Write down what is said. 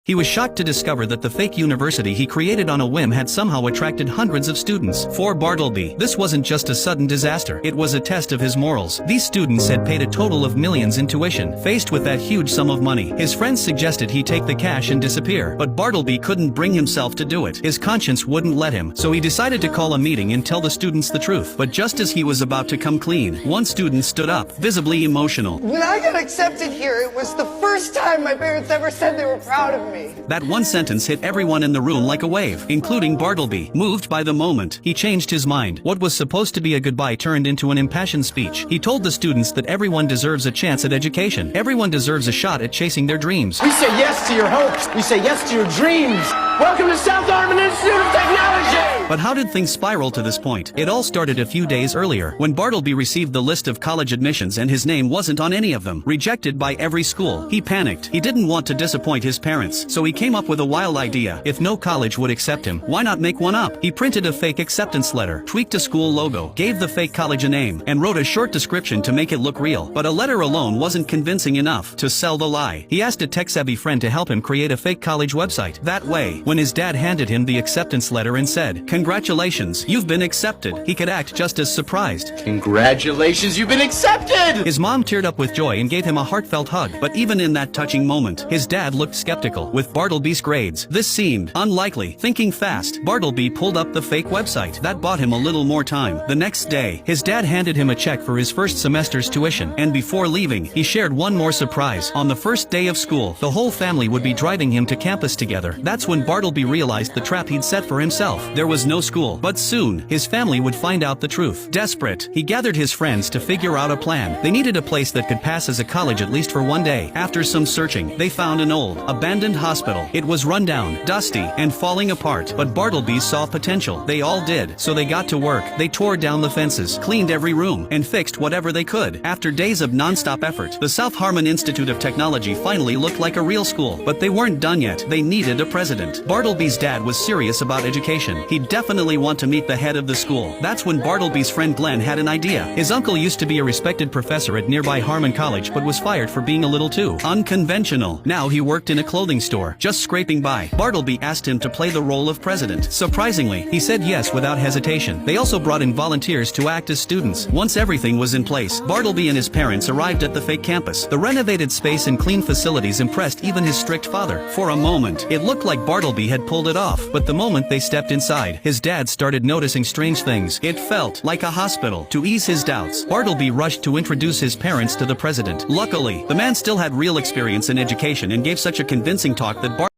He was shocked to discover that the fake university he created on a whim had somehow attracted hundreds of students. For Bartleby, this wasn't just a sudden disaster, it was a test of his morals. These students had paid a total of millions in tuition. Faced with that huge sum of money, his friends suggested he take the cash and disappear. But Bartleby couldn't bring himself to do it. His conscience wouldn't let him, so he decided to call a meeting and tell the students the truth. But just as he was about to come clean, one student stood up, visibly emotional. When I got accepted here, it was the first time my parents ever said they were proud of me. That one sentence hit everyone in the room like a wave, including Bartleby. Moved by the moment, he changed his mind. What was supposed to be a goodbye turned into an impassioned speech. He told the students that everyone deserves a chance at education. Everyone deserves a shot at chasing their dreams. We say yes to your hopes. We say yes to your dreams. Welcome to South Armand Institute of Technology! But how did things spiral to this point? It all started a few days earlier, when Bartleby received the list of college admissions and his name wasn't on any of them. Rejected by every school. He panicked. He didn't want to disappoint his parents, so he came up with a wild idea. If no college would accept him, why not make one up? He printed a fake acceptance letter, tweaked a school logo, gave the fake college a name, and wrote a short description to make it look real. But a letter alone wasn't convincing enough to sell the lie. He asked a tech-savvy friend to help him create a fake college website. That way, when his dad handed him the acceptance letter and said, "Congratulations, you've been accepted," he could act just as surprised. Congratulations, you've been accepted! His mom teared up with joy and gave him a heartfelt hug. But even in that touching moment, his dad looked skeptical. With Bartleby's grades, this seemed unlikely. Thinking fast, Bartleby pulled up the fake website. That bought him a little more time. The next day, his dad handed him a check for his first semester's tuition. And before leaving, he shared one more surprise. On the first day of school, the whole family would be driving him to campus together. That's when Bartleby realized the trap he'd set for himself. There was no school, but soon, his family would find out the truth. Desperate, he gathered his friends to figure out a plan. They needed a place that could pass as a college at least for one day. After some searching, they found an old, abandoned hospital. It was run down, dusty, and falling apart, but Bartleby saw potential. They all did, so they got to work. They tore down the fences, cleaned every room, and fixed whatever they could. After days of non-stop effort, the South Armand Institute of Technology finally looked like a real school. But they weren't done yet. They needed a president. Bartleby's dad was serious about education. He'd definitely want to meet the head of the school. That's when Bartleby's friend Glenn had an idea. His uncle used to be a respected professor at nearby Harmon College but was fired for being a little too unconventional. Now he worked in a clothing store, just scraping by. Bartleby asked him to play the role of president. Surprisingly, he said yes without hesitation. They also brought in volunteers to act as students. Once everything was in place, Bartleby and his parents arrived at the fake campus. The renovated space and clean facilities impressed even his strict father. For a moment, it looked like Bartleby had pulled it off, but the moment they stepped inside, his dad started noticing strange things. It felt like a hospital. To ease his doubts, Bartleby rushed to introduce his parents to the president. Luckily, the man still had real experience in education and gave such a convincing talk that